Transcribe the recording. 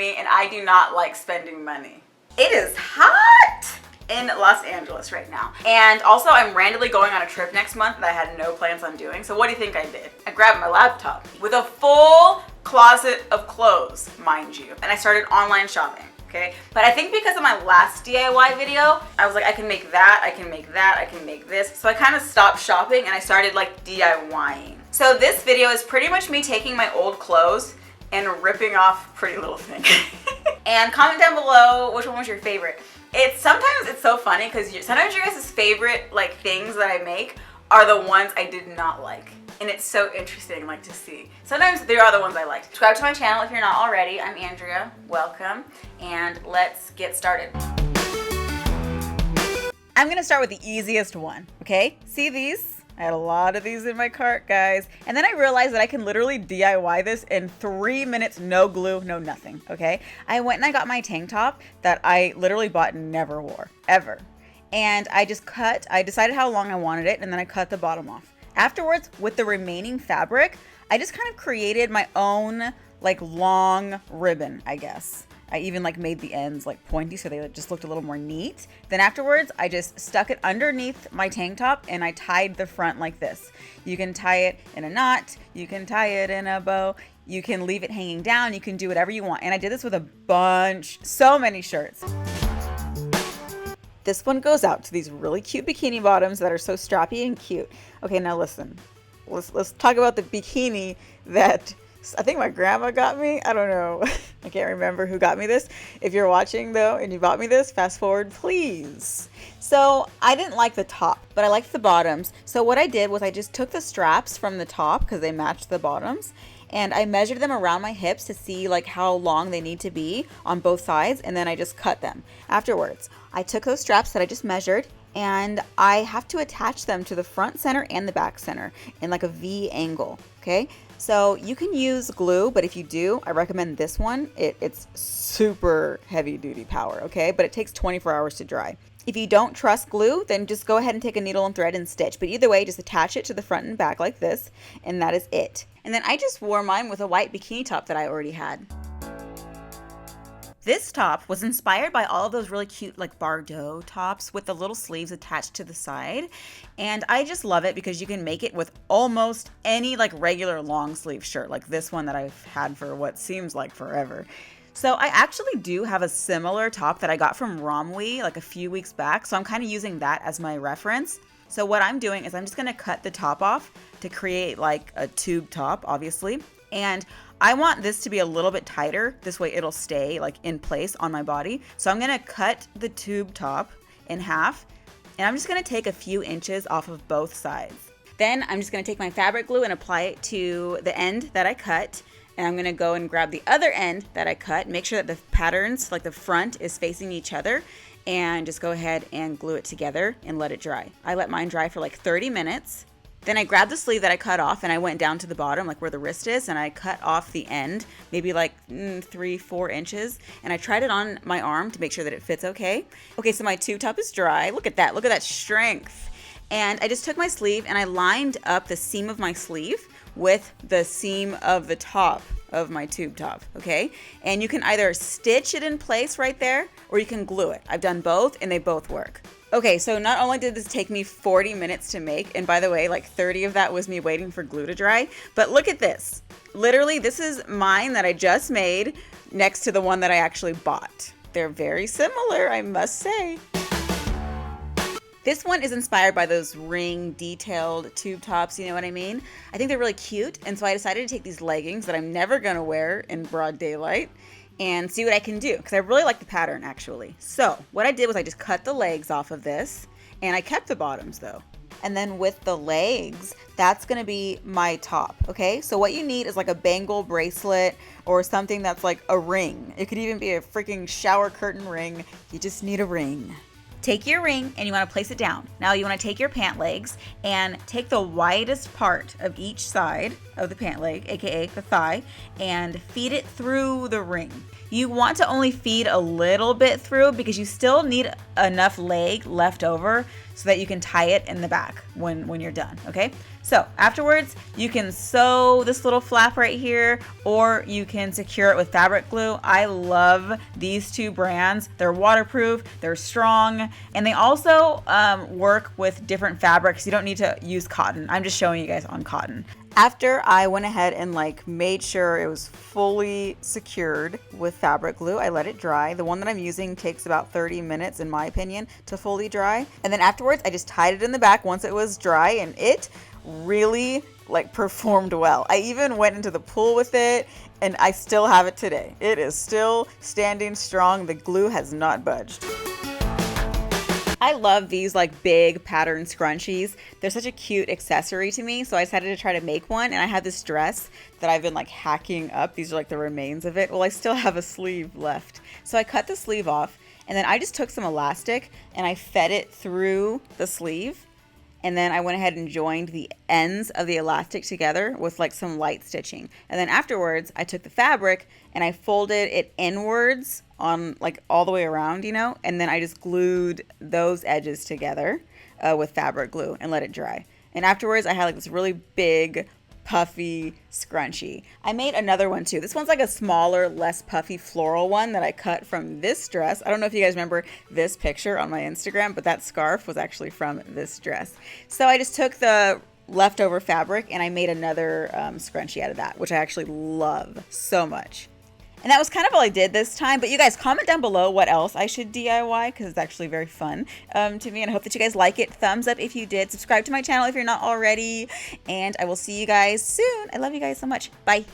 money, and I do not like spending money. It is hot in Los Angeles right now. And also I'm randomly going on a trip next month that I had no plans on doing. So what do you think I did? I grabbed my laptop with a full closet of clothes, mind you. And I started online shopping, okay? But I think because of my last DIY video, I was like, I can make that, I can make that, I can make this. So I kind of stopped shopping and I started like DIYing. So this video is pretty much me taking my old clothes and ripping off Pretty Little Thing. And comment down below which one was your favorite. Sometimes it's so funny because sometimes your guys' favorite like things that I make are the ones I did not like. And it's so interesting like to see. Sometimes they are the ones I liked. Subscribe to my channel if you're not already. I'm Andrea, welcome. And let's get started. I'm gonna start with the easiest one, okay? See these? I had a lot of these in my cart, guys. And then I realized that I can literally DIY this in 3 minutes, no glue, no nothing, okay? I went and I got my tank top that I literally bought and never wore, ever. And I decided how long I wanted it, and then I cut the bottom off. Afterwards, with the remaining fabric, I just kind of created my own like long ribbon, I guess. I even like made the ends like pointy so they just looked a little more neat. Then afterwards, I just stuck it underneath my tank top and I tied the front like this. You can tie it in a knot, you can tie it in a bow, you can leave it hanging down, you can do whatever you want. And I did this with a bunch, so many shirts. This one goes out to these really cute bikini bottoms that are so strappy and cute. Okay, now listen, let's talk about the bikini that I think my grandma got me. I don't know. I can't remember who got me this. If you're watching though and you bought me this, fast forward please. So I didn't like the top, but I liked the bottoms. So what I did was I just took the straps from the top because they matched the bottoms, and I measured them around my hips to see like how long they need to be on both sides, and then I just cut them. Afterwards, I took those straps that I just measured and I have to attach them to the front center and the back center in like a V angle, okay? So you can use glue, but if you do, I recommend this one. It's super heavy duty power, okay? But it takes 24 hours to dry. If you don't trust glue, then just go ahead and take a needle and thread and stitch. But either way, just attach it to the front and back like this, and that is it. And then I just wore mine with a white bikini top that I already had. This top was inspired by all of those really cute like bardot tops with the little sleeves attached to the side. And I just love it because you can make it with almost any like regular long sleeve shirt, like this one that I've had for what seems like forever. So I actually do have a similar top that I got from Romwe like a few weeks back. So I'm kind of using that as my reference. So what I'm doing is I'm just gonna cut the top off to create like a tube top, obviously. And I want this to be a little bit tighter. This way it'll stay like in place on my body. So I'm gonna cut the tube top in half, and I'm just gonna take a few inches off of both sides. Then I'm just gonna take my fabric glue and apply it to the end that I cut. And I'm gonna go and grab the other end that I cut, make sure that the patterns, like the front, is facing each other, and just go ahead and glue it together and let it dry. I let mine dry for like 30 minutes. Then I grabbed the sleeve that I cut off and I went down to the bottom, like where the wrist is, and I cut off the end, maybe like 3-4 inches. And I tried it on my arm to make sure that it fits okay. Okay, so my tube top is dry. Look at that strength. And I just took my sleeve and I lined up the seam of my sleeve with the seam of the top of my tube top, okay? And you can either stitch it in place right there, or you can glue it. I've done both and they both work. Okay, so not only did this take me 40 minutes to make, and by the way, like 30 of that was me waiting for glue to dry, but look at this. Literally, this is mine that I just made next to the one that I actually bought. They're very similar, I must say. This one is inspired by those ring detailed tube tops, you know what I mean? I think they're really cute, and so I decided to take these leggings that I'm never gonna wear in broad daylight and see what I can do, because I really like the pattern actually. So what I did was I just cut the legs off of this, and I kept the bottoms though. And then with the legs, that's gonna be my top, okay? So what you need is like a bangle bracelet or something that's like a ring. It could even be a freaking shower curtain ring. You just need a ring. Take your ring and you want to place it down. Now you want to take your pant legs and take the widest part of each side of the pant leg, aka the thigh, and feed it through the ring. You want to only feed a little bit through because you still need enough leg left over so that you can tie it in the back when you're done, okay? So afterwards, you can sew this little flap right here, or you can secure it with fabric glue. I love these two brands. They're waterproof, they're strong, and they also work with different fabrics. You don't need to use cotton. I'm just showing you guys on cotton. After I went ahead and like made sure it was fully secured with fabric glue, I let it dry. The one that I'm using takes about 30 minutes in my opinion to fully dry. And then afterwards, I just tied it in the back once it was dry, and it really like performed well. I even went into the pool with it, and I still have it today. It is still standing strong. The glue has not budged. I love these like big pattern scrunchies. They're such a cute accessory to me, so I decided to try to make one, and I had this dress that I've been like hacking up. These are like the remains of it. Well, I still have a sleeve left. So I cut the sleeve off, and then I just took some elastic and I fed it through the sleeve. And then I went ahead and joined the ends of the elastic together with like some light stitching. And then afterwards, I took the fabric and I folded it inwards on like all the way around, you know, and then I just glued those edges together with fabric glue and let it dry. And afterwards, I had like this really big, puffy scrunchie. I made another one too. This one's like a smaller, less puffy floral one that I cut from this dress. I don't know if you guys remember this picture on my Instagram, but that scarf was actually from this dress. So I just took the leftover fabric and I made another scrunchie out of that, which I actually love so much. And that was kind of all I did this time. But you guys comment down below what else I should DIY, because it's actually very fun to me. And I hope that you guys like it. Thumbs up if you did. Subscribe to my channel if you're not already. And I will see you guys soon. I love you guys so much. Bye.